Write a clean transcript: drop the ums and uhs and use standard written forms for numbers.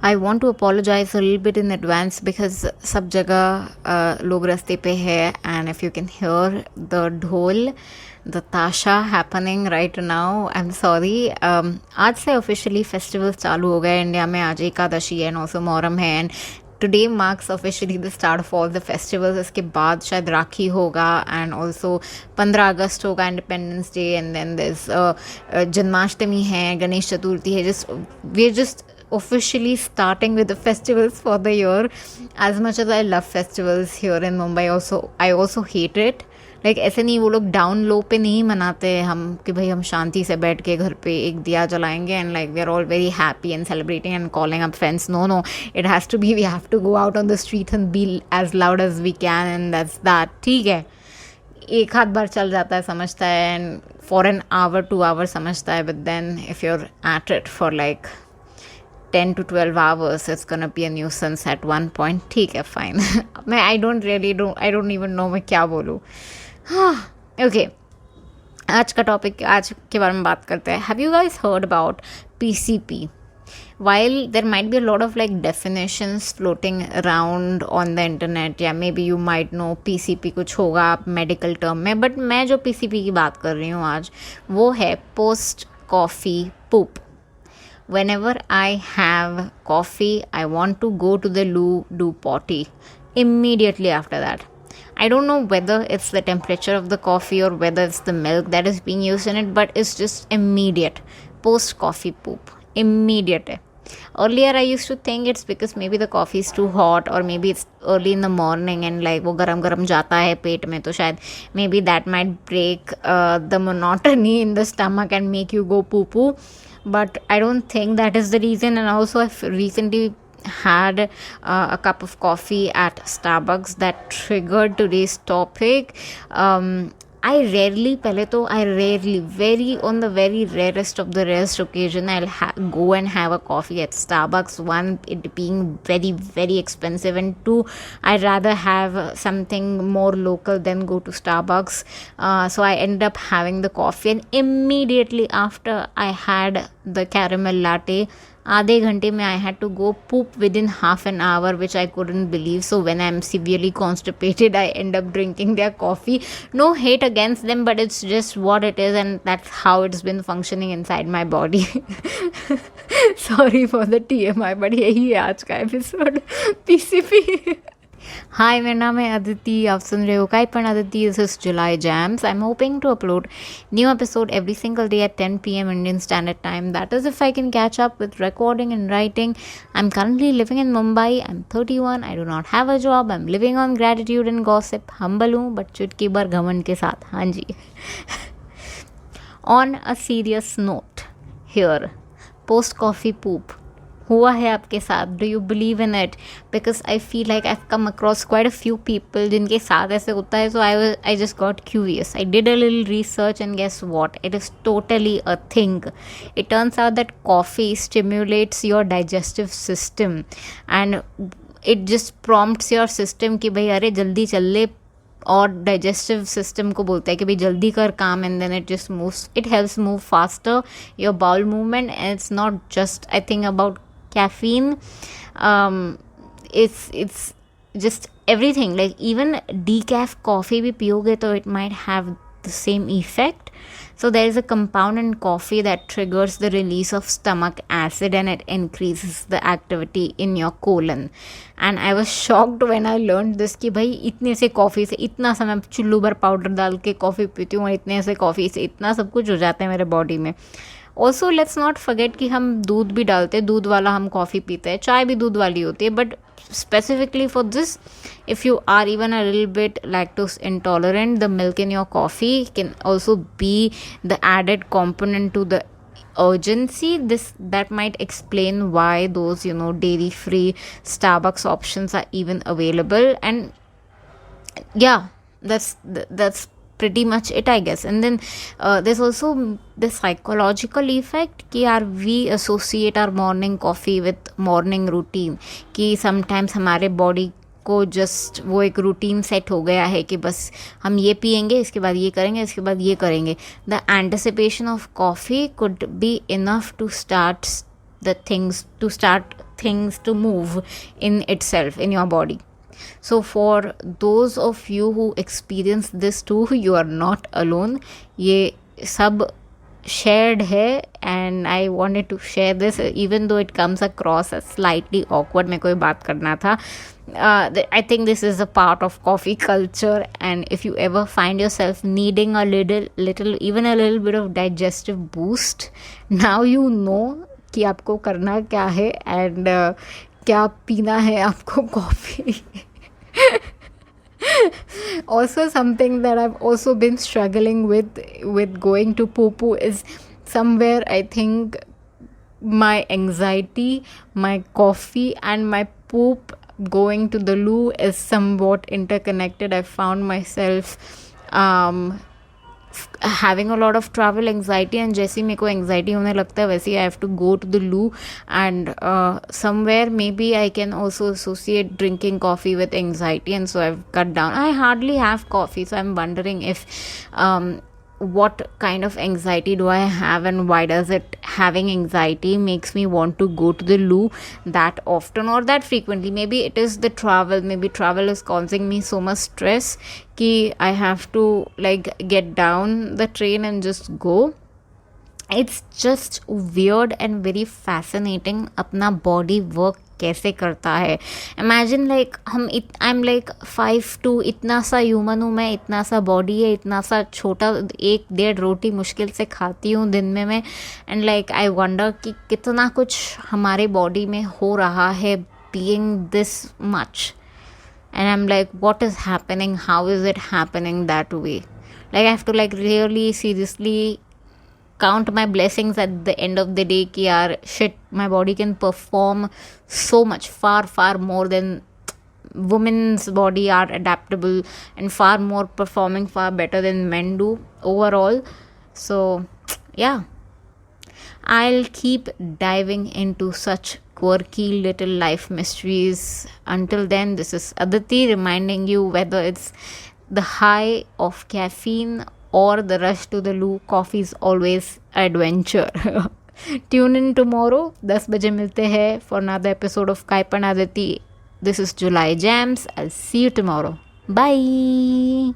I want to apologize a little bit in advance because सब जगह लोग रास्ते पे है and if you can hear the ढोल, the tasha happening right now, I'm sorry. आज से officially festivals चालू हो गए इंडिया में. आज एकादशी है and also मोहर्रम है and today marks officially the start of all the festivals. इसके बाद शायद राखी होगा and also 15 अगस्त होगा Independence Day and then there's Janmashtami है, गणेश चतुर्थी है. We're just officially starting with the festivals for the year. As much as I love festivals here in Mumbai, I also hate it. Like ऐसे नहीं, वो लोग down लो पे नहीं मनाते हम कि भाई हम शांति से बैठ के घर पे एक दिया जलाएंगे and like we are all very happy and celebrating and calling up friends. No, it has to be, we have to go out on the street and be as loud as we can and that's that. ठीक है, एक हाथ बार चल जाता है समझता है and for an hour 2 hour समझता है, but then if you are at it for like 10 to 12 hours, it's gonna be a nuisance at one point. ठीक है, fine. मैं I don't even know मैं क्या बोलूँ. Okay, आज का टॉपिक, आज के बारे में बात करते हैं. Have you guys heard about PCP? While there might be a lot of like definitions floating around on the internet, yeah, maybe you might know PCP कुछ होगा medical term में, but मैं जो PCP की बात कर रही हूँ आज, वो है post coffee poop. Whenever I have coffee, I want to go to the loo, do potty immediately after that. I don't know whether it's the temperature of the coffee or whether it's the milk that is being used in it, but it's just immediate. Post coffee poop. Immediate. Earlier I used to think it's because maybe the coffee is too hot or maybe it's early in the morning and like वो गरम गरम जाता है पेट में, तो शायद maybe that might break the monotony in the stomach and make you go poo poo. But I don't think that is the reason. And also I've recently had a cup of coffee at Starbucks that triggered today's topic. I rarely, very on the very rarest of the rarest occasion, I'll go and have a coffee at Starbucks. One, it being very, very expensive, and two, I'd rather have something more local than go to Starbucks. So I ended up having the coffee, and immediately after I had the caramel latte, आधे घंटे में I had to go poop within half an hour, which I couldn't believe. So when I'm severely constipated, I end up drinking their coffee. No hate against them, but it's just what it is, and that's how it's been functioning inside my body. Sorry for the TMI, but यही है आज का episode PCP. हाय, मेरा नाम है अदिति, आप सुन रहे हो काइपन Aditi. This is July jams. I am hoping to upload new episode every single day at 10 p.m. Indian Standard Time. That is if I can catch up with recording and writing. I'm currently living in Mumbai. I'm 31. I do not have a job. I'm living on gratitude and gossip. humble हूँ but चुटकी भर घमंड के साथ. हाँ जी. On a serious note here, post coffee poop हुआ है आपके साथ? Do you believe in it? Because I feel like I come across quite a few people जिनके साथ ऐसे होता है. So I just got curious. I did a little research and guess what, it is totally a thing. It turns out that coffee stimulates your digestive system and it just prompts your system कि भाई अरे जल्दी चल ले, और digestive system को बोलता है कि भाई जल्दी कर काम, and then it just moves, it helps move faster your bowel movement. And it's not just I think about caffeine. It's just everything. Like even decaf coffee भी पियोगे तो it might have the same effect. So there is a compound in coffee that triggers the release of stomach acid and it increases the activity in your colon. And I was shocked when I learned this कि भाई इतने से coffee से इतना सा मैं चुल्लू भर पाउडर डाल के कॉफ़ी पीती हूँ और इतने से कॉफ़ी से इतना सब कुछ हो जाता है मेरे बॉडी में. ऑल्सो लेट्स नॉट फॉरगेट कि हम दूध भी डालते हैं, दूध वाला हम कॉफ़ी पीते हैं, चाय भी दूध वाली होती है. But specifically for this, if you are even a little bit lactose intolerant, the milk in your coffee can also be the added component to the urgency. That might explain why those dairy free Starbucks options are even available. And yeah, that's pretty much it, I guess. And then there's also the psychological effect कि यार we associate our morning coffee with morning routine, कि sometimes हमारे body को just वो एक routine set हो गया है कि बस हम ये पियेंगे, इसके बाद ये करेंगे, इसके बाद ये करेंगे. The anticipation of coffee could be enough to start things to move in itself in your body. So for those of you who experience this too, you are not alone. ये सब shared है, and I wanted to share this even though it comes across as slightly awkward. मेरे को ये बात करना था. I think this is a part of coffee culture, and if you ever find yourself needing a little even a little bit of digestive boost, now you know कि आपको करना क्या है and क्या पीना है आपको coffee. Also, something that I've also been struggling with going to poo is somewhere I think my anxiety, my coffee, and my poop going to the loo is somewhat interconnected. I found myself having a lot of travel anxiety, and जैसे मेरे को anxiety होने लगता है वैसे I have to go to the loo, and somewhere maybe I can also associate drinking coffee with anxiety, and so I've cut down. I hardly have coffee, so I'm wondering if what kind of anxiety do I have, and why does it having anxiety makes me want to go to the loo that often or that frequently. Maybe it is the travel, maybe travel is causing me so much stress कि I have to like get down the train and just go. It's just weird and very fascinating अपना body work कैसे करता है. Imagine like I'm like 5'2", इतना सा human हूँ मैं, इतना सा बॉडी है, इतना सा छोटा, 1-1.5 रोटी मुश्किल से खाती हूँ दिन में मैं. एंड लाइक आई वंडर कि कितना कुछ हमारे बॉडी में हो रहा है being this much. And I'm like, what is happening? How is it happening that way? Like I have to like really seriously count my blessings at the end of the day कि यार shit, my body can perform so much, far more than women's body are adaptable, and far more performing far better than men do overall. So yeah, I'll keep diving into such quirky little life mysteries. Until then, this is Aditi reminding you, whether it's the high of caffeine or the rush to the loo, coffee is always adventure. Tune in tomorrow, 10 बजे मिलते हैं for another episode of Kaipan Aditi. This is July Jams. I'll see you tomorrow. Bye.